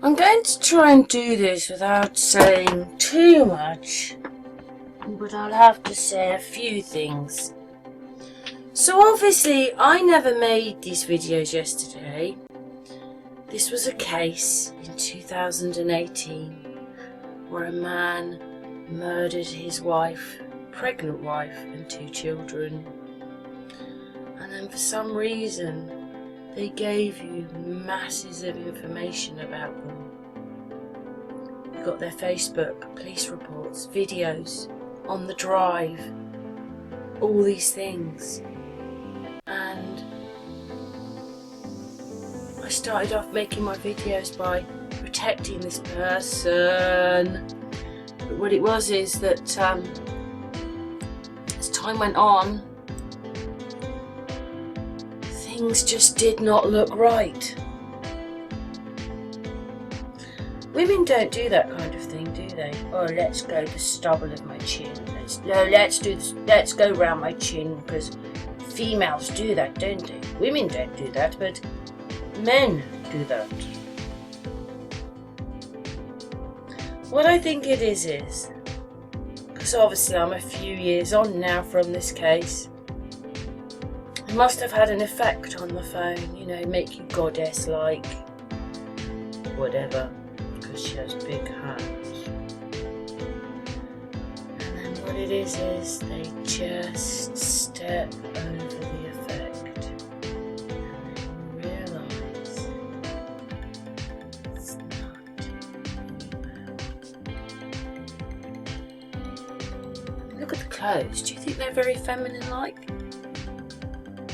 I'm going to try and do this without saying too much, but I'll have to say a few things. So obviously I never made these videos yesterday. This was a case in 2018 where a man murdered his wife, pregnant wife, and 2 children. And then for some reason they gave you masses of information about them. You got their Facebook, police reports, videos, on the drive, all these things. And I started off making my videos by protecting this person. But what it was is that as time went on, things just did not look right. Women don't do that kind of thing, do they? Oh, let's go the stubble of my chin. Let's go round my chin, because females do that, don't they? Women don't do that, but men do that. What I think it is, because obviously I'm a few years on now from this case, it must have had an effect on the phone, you know, make you goddess-like, whatever, because she has big hands. And then what it is they just step over the effect, and then realise it's not female. Look at the clothes, do you think they're very feminine-like?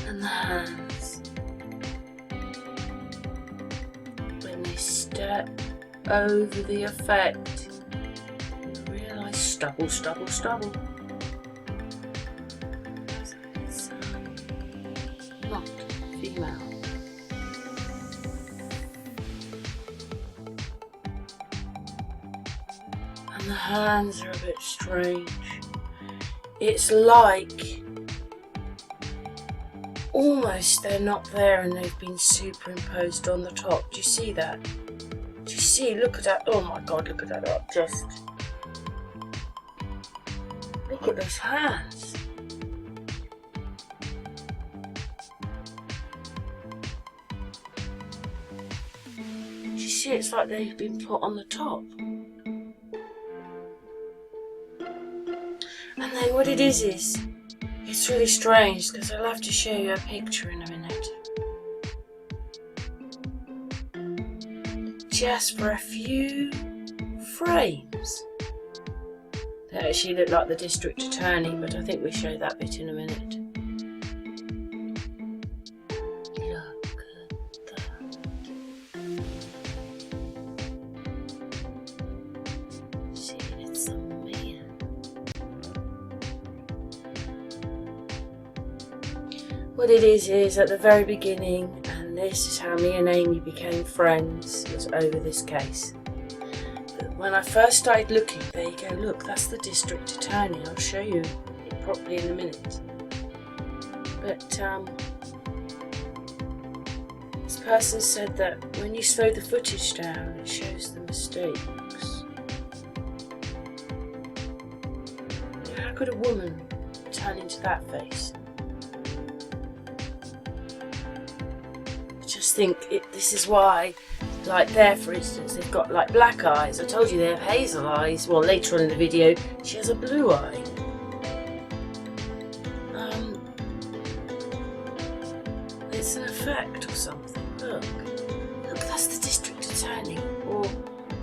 And the hands, when they step over the effect, you realise stubble. So it's not female. And the hands are a bit strange. It's like almost they're not there and they've been superimposed on the top. Do you see that? Do you see? Look at that. Oh my god, look at that. Just look at those hands. Do you see? It's like they've been put on the top. And then what it is it's really strange, because I'll have to show you a picture in a minute. Just for a few frames. They actually look like the district attorney, but I think we show that bit in a minute. Look at that. See, it's a man. What it is at the very beginning, and this is how me and Amy became friends, was over this case. But when I first started looking, there you go, look, that's the district attorney. I'll show you it properly in a minute. But this person said that when you slow the footage down, it shows the mistakes. How could a woman turn into that face? Just think this is why, like there for instance, they've got like black eyes. I told you they have hazel eyes. Well, later on in the video she has a blue eye. It's an effect or something. Look, that's the district attorney, or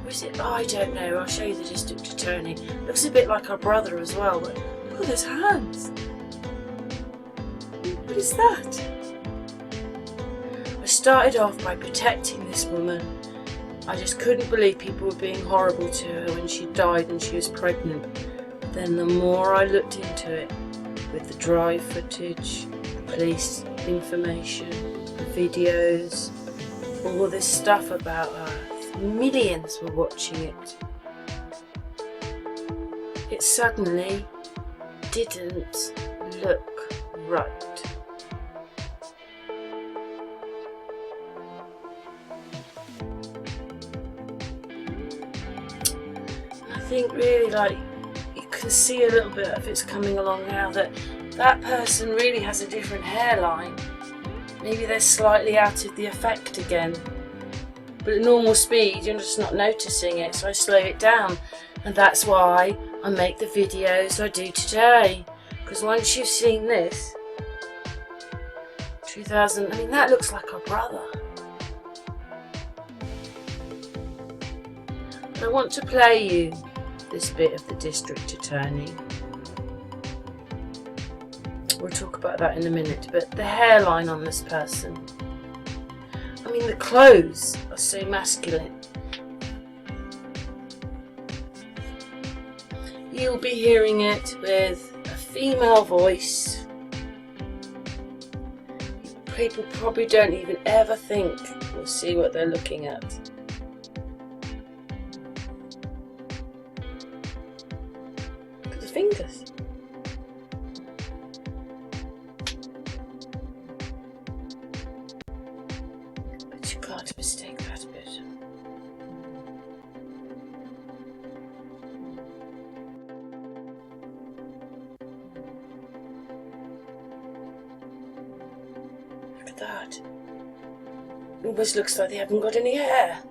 is it? Oh, I don't know. I'll show you the district attorney. Looks a bit like our brother as well, but look at his hands. What is that? I started off by protecting this woman. I just couldn't believe people were being horrible to her when she died and she was pregnant. But then the more I looked into it, with the drive footage, police information, the videos, all this stuff about her, millions were watching it. It suddenly didn't look right. think really, like, you can see a little bit of it's coming along now, that person really has a different hairline. Maybe they're slightly out of the effect again. But at normal speed, you're just not noticing it, so I slow it down. And that's why I make the videos I do today. Because once you've seen this, 2000, I mean, that looks like a brother. But I want to play you this bit of the district attorney. We'll talk about that in a minute, but the hairline on this person. I mean, the clothes are so masculine. You'll be hearing it with a female voice. People probably don't even ever think or see what they're looking at. Look at the fingers. But you can't mistake that bit. Look at that. It almost looks like they haven't got any hair.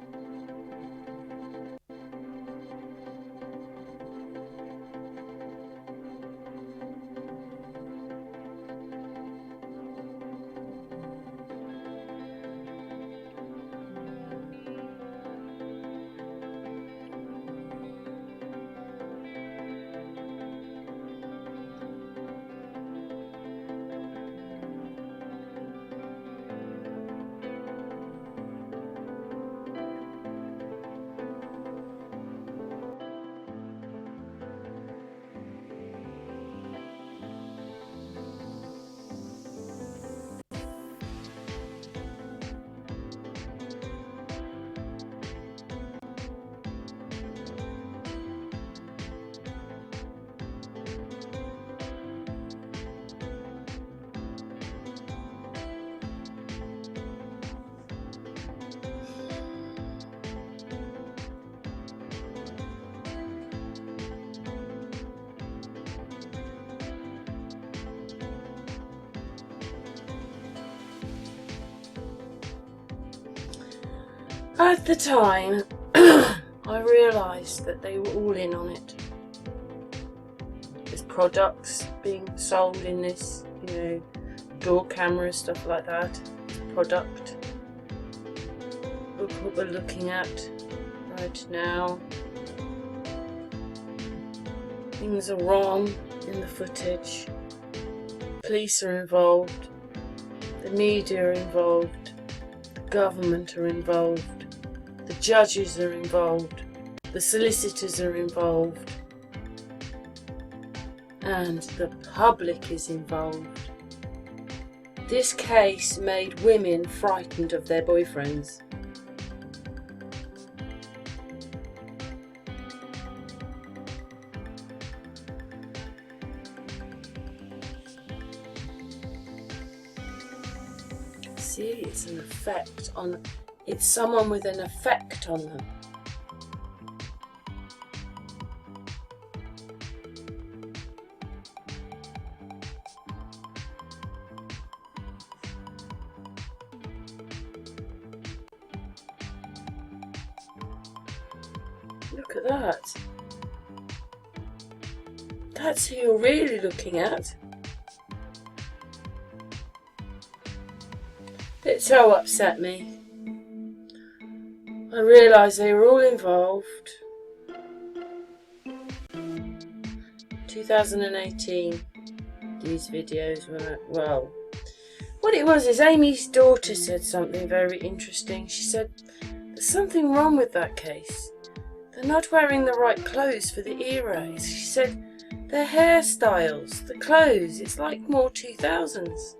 At the time, I realised that they were all in on it. There's products being sold in this, door cameras, stuff like that. Product. Look what we're looking at right now. Things are wrong in the footage. Police are involved. The media are involved. The government are involved. The judges are involved, the solicitors are involved, and the public is involved. This case made women frightened of their boyfriends. See, it's an effect on... It's someone with an effect on them. Look at that. That's who you're really looking at. It so upset me. I realised they were all involved. 2018, these videos were, well, what it was is Amy's daughter said something very interesting. She said, there's something wrong with that case. They're not wearing the right clothes for the era. She said, their hairstyles, the clothes, it's like more 2000s.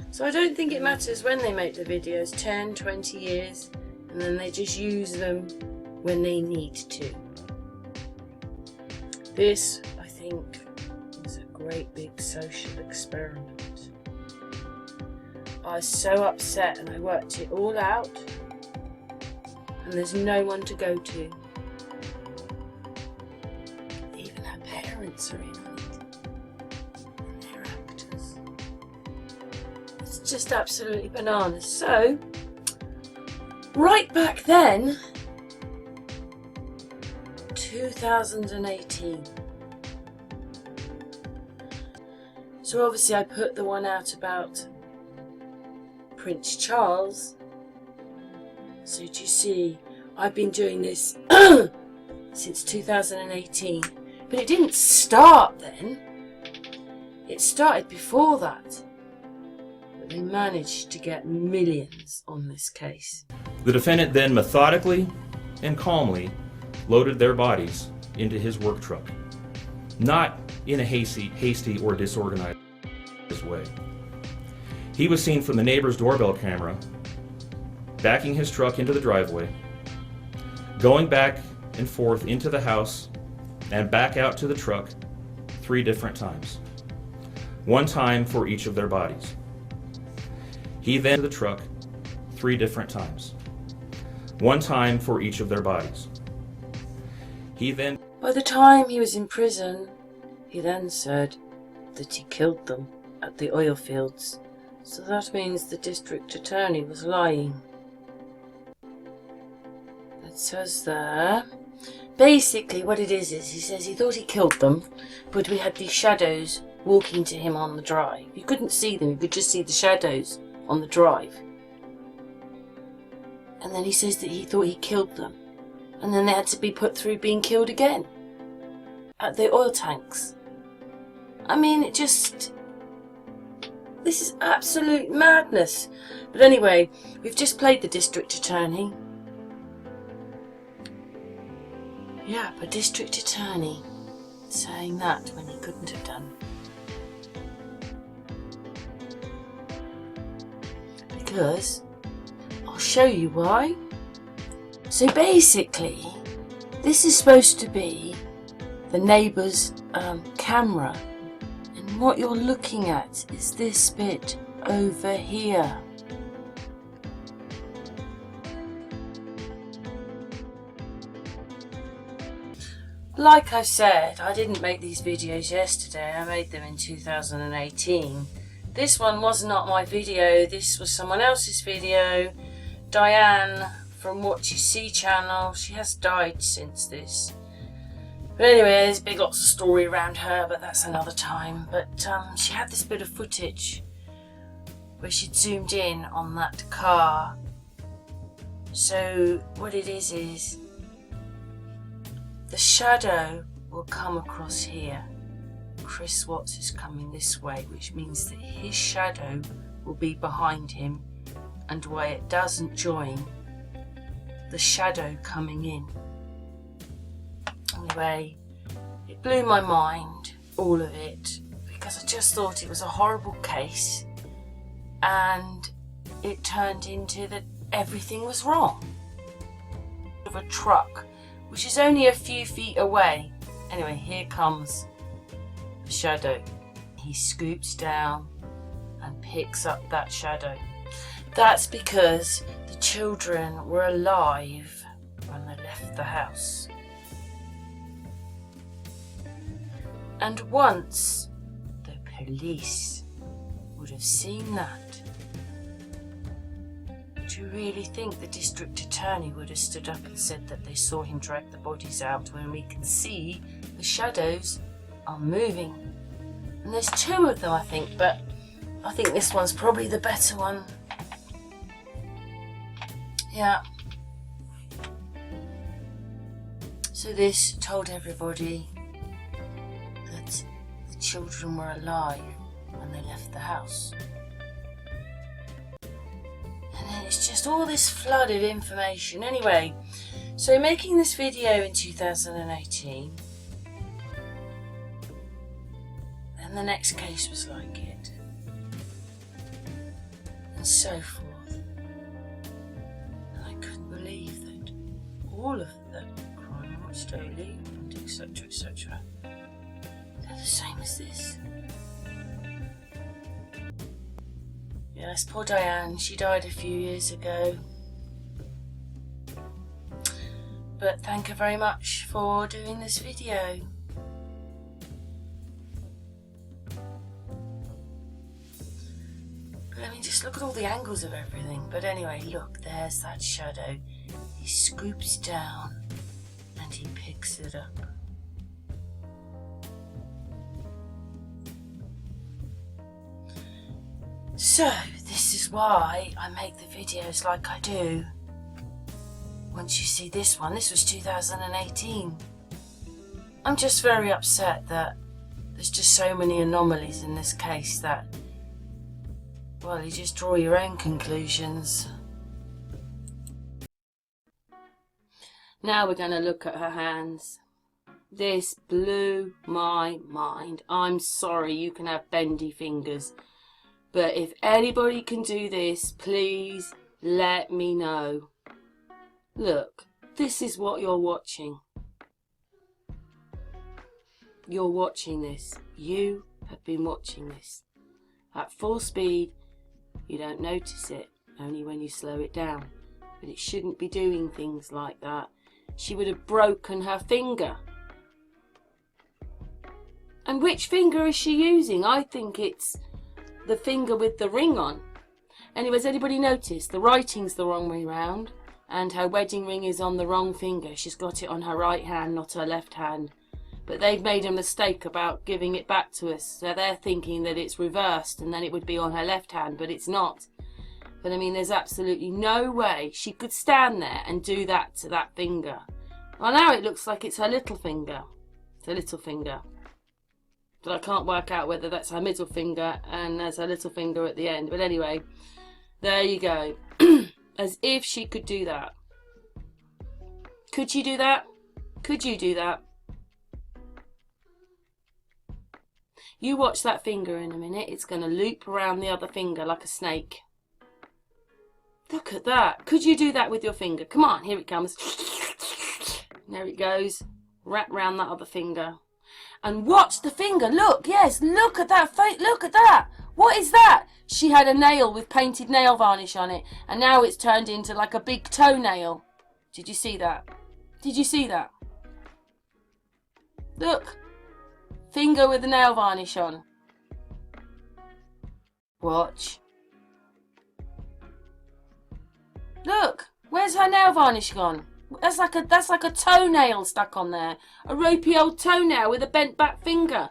So I don't think it matters when they make the videos, 10, 20 years. And then they just use them when they need to. This, I think, is a great big social experiment. I was so upset and I worked it all out, and there's no one to go to. parents are in on it. And they're actors. It's just absolutely bananas. So, right back then, 2018. So obviously I put the one out about Prince Charles. So do you see, I've been doing this since 2018. But it didn't start then. It started before that. But they managed to get millions on this case. The defendant then methodically and calmly loaded their bodies into his work truck, not in a hasty or disorganized way. He was seen from the neighbor's doorbell camera backing his truck into the driveway, going back and forth into the house and back out to the truck 3 different times, 1 time for each of their bodies. He then to the truck 3 different times, 1 time for each of their bodies. He then, by the time he was in prison, he then said that he killed them at the oil fields. So that means the district attorney was lying. It says there, basically what it is he says he thought he killed them, but we had these shadows walking to him on the drive. You couldn't see them, you could just see the shadows on the drive. And then he says that he thought he killed them. And then they had to be put through being killed again at the oil tanks. I mean, this is absolute madness. But anyway, we've just played the district attorney. Yeah, a district attorney saying that when he couldn't have done. Because I'll show you why. So basically, this is supposed to be the neighbour's camera. And what you're looking at is this bit over here. Like I said, I didn't make these videos yesterday, I made them in 2018. This one was not my video, this was someone else's video. Diane from BITCHUTE Channel, she has died since this. But anyway, there's big lots of story around her, but that's another time. But she had this bit of footage where she'd zoomed in on that car. So what it is the shadow will come across here. Chris Watts is coming this way, which means that his shadow will be behind him, and why it doesn't join the shadow coming in. Anyway, it blew my mind, all of it, because I just thought it was a horrible case, and it turned into that everything was wrong. Of a truck, which is only a few feet away. Anyway, here comes the shadow. He scoops down and picks up that shadow. That's because the children were alive when they left the house. And once the police would have seen that, do you really think the district attorney would have stood up and said that they saw him drag the bodies out when we can see the shadows are moving? And there's 2 of them, I think, but I think this one's probably the better one. Yeah. So this told everybody that the children were alive when they left the house. And then it's just all this flood of information. Anyway, so making this video in 2018, and the next case was like it, and so forth. And I couldn't believe that all of the Crime Watch Daily, and etc, etc, they're the same as this. Yes, poor Diane, she died a few years ago. But thank her very much for doing this video. I mean, just look at all the angles of everything. But anyway, look, there's that shadow. He scoops down and he picks it up. So, this is why I make the videos like I do. Once you see this one, this was 2018. I'm just very upset that there's just so many anomalies in this case that, well, you just draw your own conclusions. Now we're going to look at her hands. This blew my mind. I'm sorry, you can have bendy fingers. But if anybody can do this, please let me know. Look, this is what you're watching. You're watching this. You have been watching this. At full speed, you don't notice it, only when you slow it down. But it shouldn't be doing things like that. She would have broken her finger. And which finger is she using? I think it's the finger with the ring on. Anyways, anybody notice the writing's the wrong way round and her wedding ring is on the wrong finger. She's got it on her right hand, not her left hand. But they've made a mistake about giving it back to us. So they're thinking that it's reversed and then it would be on her left hand, but it's not. But I mean, there's absolutely no way she could stand there and do that to that finger. Well, now it looks like it's her little finger. It's her little finger. But I can't work out whether that's her middle finger and there's her little finger at the end. But anyway, there you go. As if she could do that. Could she do that? Could you do that? You watch that finger in a minute. It's going to loop around the other finger like a snake. Look at that. Could you do that with your finger? Come on, here it comes. There it goes. Wrap round that other finger. And watch the finger. Look, yes, look at that face. Look at that. What is that? She had a nail with painted nail varnish on it. And now it's turned into like a big toenail. Did you see that? Did you see that? Look. Finger with the nail varnish on. Watch. Look. Where's her nail varnish gone? That's like a toenail stuck on there. A ropey old toenail with a bent back finger.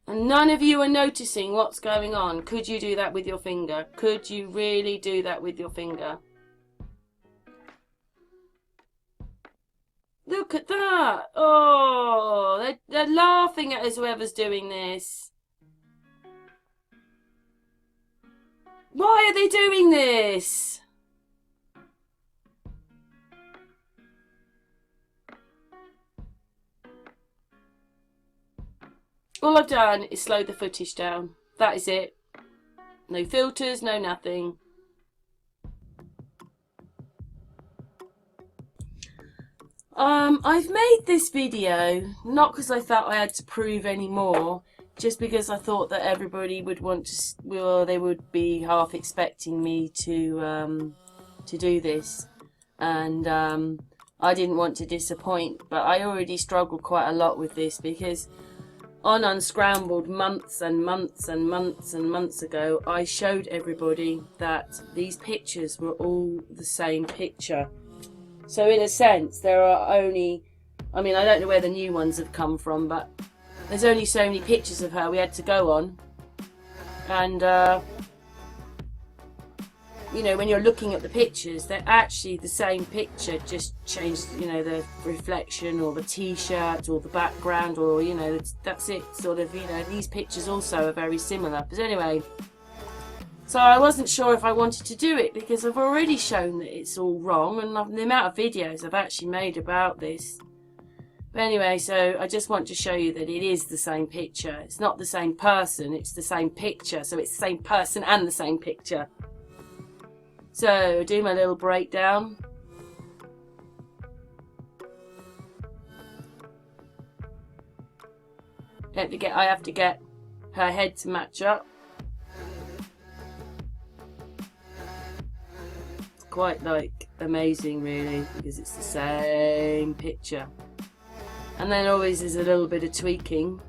And none of you are noticing what's going on. Could you do that with your finger? Could you really do that with your finger? Look at that. Oh, they're laughing at us, whoever's doing this. Why are they doing this? All I've done is slow the footage down. That is it. No filters, no nothing. I've made this video not because I felt I had to prove any more, just because I thought that everybody would want to, well, they would be half expecting me to do this, and I didn't want to disappoint. But I already struggled quite a lot with this because on Unscrambled months and months and months and months ago, I showed everybody that these pictures were all the same picture. So in a sense, there are only, I mean, I don't know where the new ones have come from, but there's only so many pictures of her we had to go on. And, you know, when you're looking at the pictures, they're actually the same picture, just changed, you know, the reflection or the t-shirt or the background, or, you know, that's it, sort of, you know, these pictures also are very similar. But anyway, so I wasn't sure if I wanted to do it because I've already shown that it's all wrong, and the amount of videos I've actually made about this. But anyway, so I just want to show you that it is the same picture. It's not the same person, it's the same picture. So it's the same person and the same picture. So, do my little breakdown. Don't forget, I have to get her head to match up. It's quite, like, amazing, really, because it's the same picture. And then always there's a little bit of tweaking.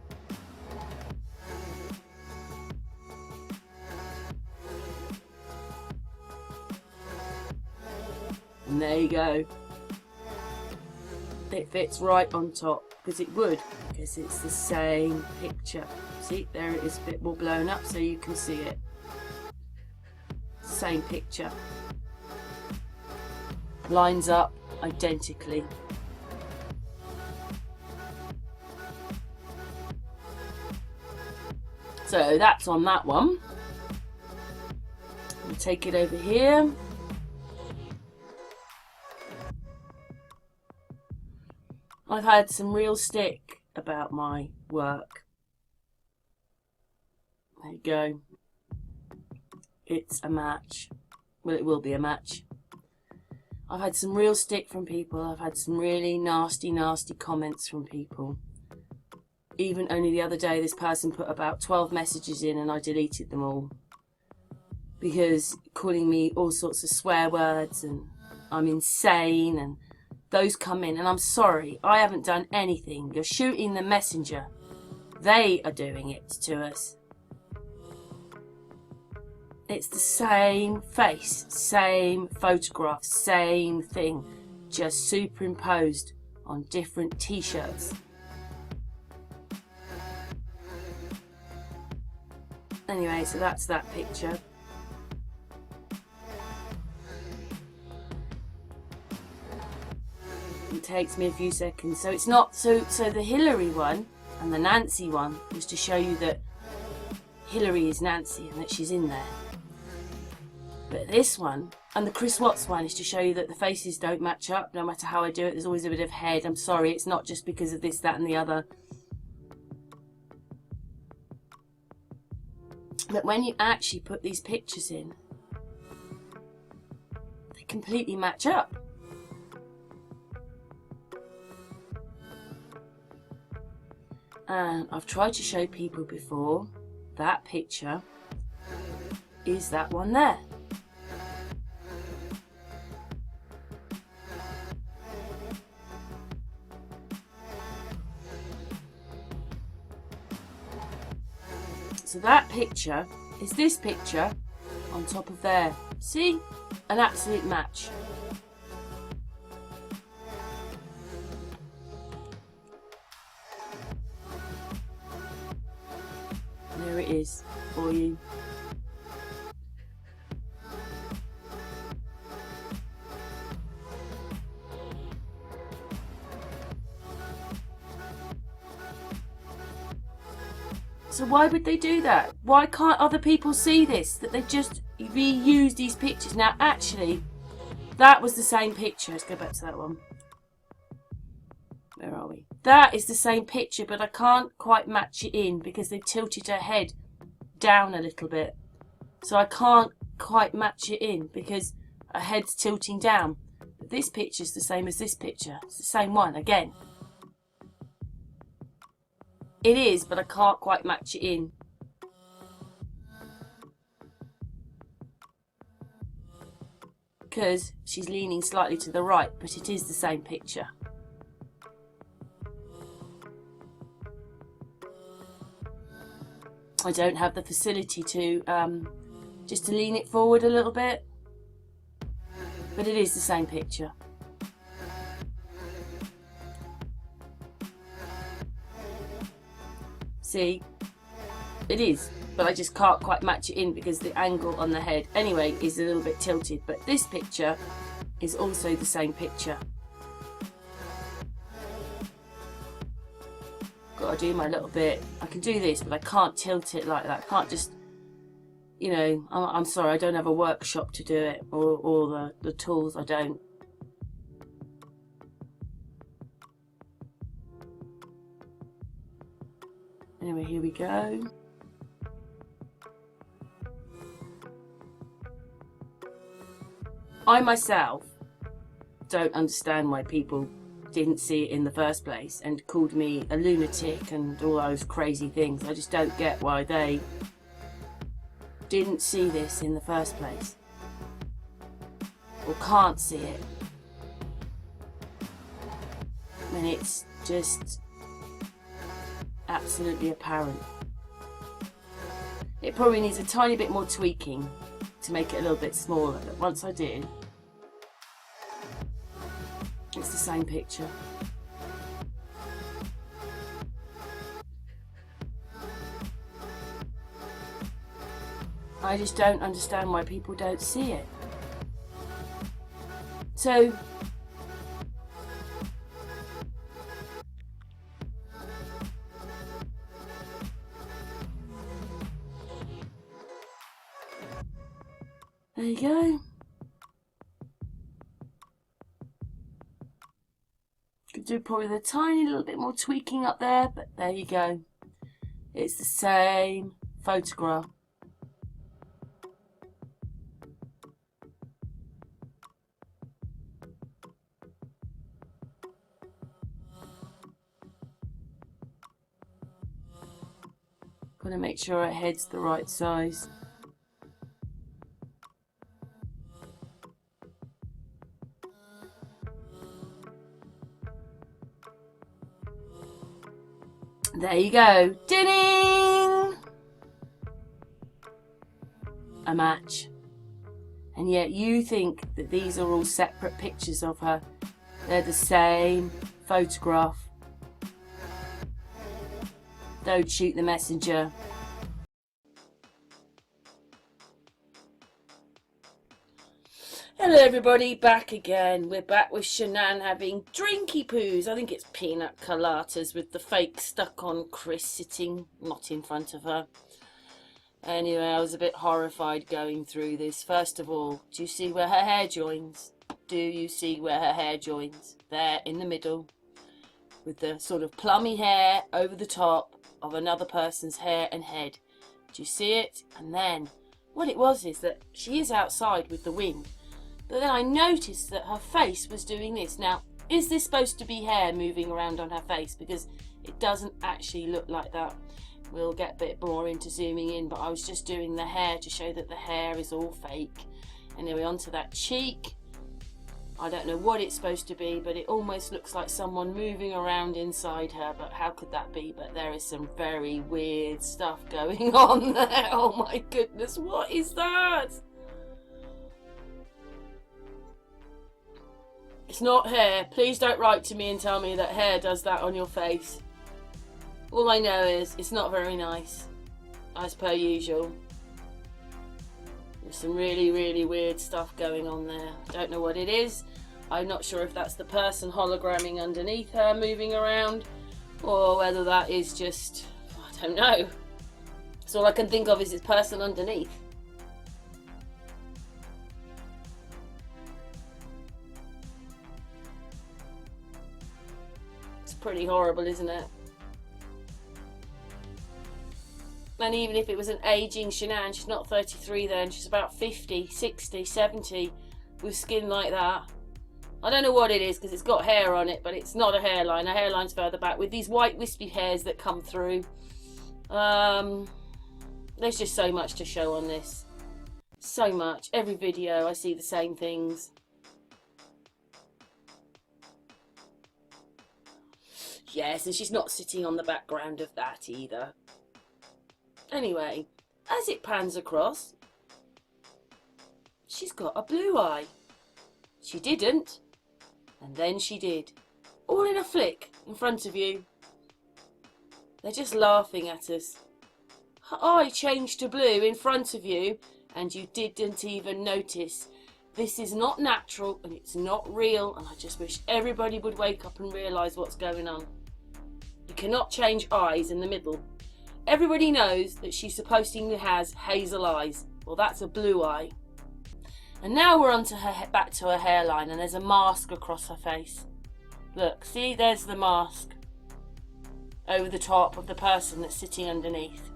And there you go. It fits right on top, because it would, because it's the same picture. See, there it is, a bit more blown up so you can see it. Same picture. Lines up identically. So that's on that one. I'll take it over here. I've had some real stick about my work. There you go. It's a match. Well, it will be a match. I've had some real stick from people. I've had some really nasty, nasty comments from people. Even only the other day, this person put about 12 messages in and I deleted them all. Because calling me all sorts of swear words and I'm insane, and those come in, and I'm sorry, I haven't done anything. You're shooting the messenger. They are doing it to us. It's the same face, same photograph, same thing, just superimposed on different t-shirts. Anyway, so that's that picture. It takes me a few seconds. So it's not, so the Hillary one and the Nancy one was to show you that Hillary is Nancy and that she's in there. But this one, and the Chris Watts one, is to show you that the faces don't match up. No matter how I do it, there's always a bit of head. I'm sorry, it's not just because of this, that and the other. But when you actually put these pictures in, they completely match up. And I've tried to show people before, that picture is that one there. So that picture is this picture on top of there. See? An absolute match. There it is for you. So why would they do that? Why can't other people see this? That they just reuse these pictures. Now actually, that was the same picture. Let's go back to that one. Where are we? That is the same picture, but I can't quite match it in because they've tilted her head down a little bit. So I can't quite match it in because her head's tilting down. But this picture's the same as this picture. It's the same one again. It is, but I can't quite match it in. Because she's leaning slightly to the right, but it is the same picture. I don't have the facility to just to lean it forward a little bit, but it is the same picture. See, it is, but I just can't quite match it in because the angle on the head anyway is a little bit tilted. But this picture is also the same picture. Got to do my little bit. I can do this, but I can't tilt it like that. I can't just, you know, I'm sorry, I don't have a workshop to do it, or the tools, I don't. Anyway, here we go. I myself don't understand why people didn't see it in the first place and called me a lunatic and all those crazy things. I just don't get why they didn't see this in the first place or can't see it when it's just absolutely apparent. It probably needs a tiny bit more tweaking to make it a little bit smaller, but once I do, same picture. I just don't understand why people don't see it. So, there you go. Could do probably a tiny little bit more tweaking up there, but there you go. It's the same photograph. Got to make sure our head's the right size. There you go. Ding! A match. And yet you think that these are all separate pictures of her. They're the same photograph. Don't shoot the messenger. Hello everybody, back again. We're back with Shanann having drinky poos. I think it's peanut coladas with the fake stuck on Chris sitting not in front of her. Anyway, I was a bit horrified going through this. First of all, do you see where her hair joins? Do you see where her hair joins? There in the middle, with the sort of plummy hair over the top of another person's hair and head. Do you see it? And then what it was is that she is outside with the wind, but then I noticed that her face was doing this. Now, is this supposed to be hair moving around on her face? Because it doesn't actually look like that. We'll get a bit more into zooming in, but I was just doing the hair to show that the hair is all fake. Anyway, onto that cheek. I don't know what it's supposed to be, but it almost looks like someone moving around inside her, but how could that be? But there is some very weird stuff going on there. Oh my goodness, what is that? It's not hair. Please don't write to me and tell me that hair does that on your face. All I know is it's not very nice, as per usual. There's some really, really weird stuff going on there. Don't know what it is. I'm not sure if that's the person hologramming underneath her moving around, or whether that is just, I don't know. So all I can think of is this person underneath. It's pretty horrible, isn't it? And even if it was an aging Shanann, she's not 33 then, she's about 50, 60, 70 with skin like that. I don't know what it is because it's got hair on it, but it's not a hairline. Her hairline's further back with these white wispy hairs that come through. There's just so much to show on this. So much. Every video I see the same things. Yes, and she's not sitting on the background of that either. Anyway, as it pans across, she's got a blue eye. She didn't, and then she did. All in a flick in front of you. They're just laughing at us. Her eye changed to blue in front of you, and you didn't even notice. This is not natural, and it's not real, and I just wish everybody would wake up and realise what's going on. You cannot change eyes in the middle. Everybody knows that she supposedly has hazel eyes. Well, that's a blue eye. And now we're onto her, back to her hairline, and there's a mask across her face. Look, see, there's the mask over the top of the person that's sitting underneath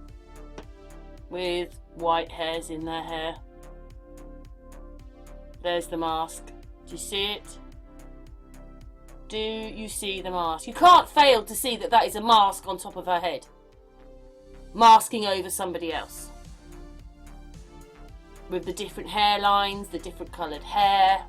with white hairs in their hair. There's the mask. Do you see it? Do you see the mask? You can't fail to see that that is a mask on top of her head. Masking over somebody else. With the different hairlines, the different coloured hair.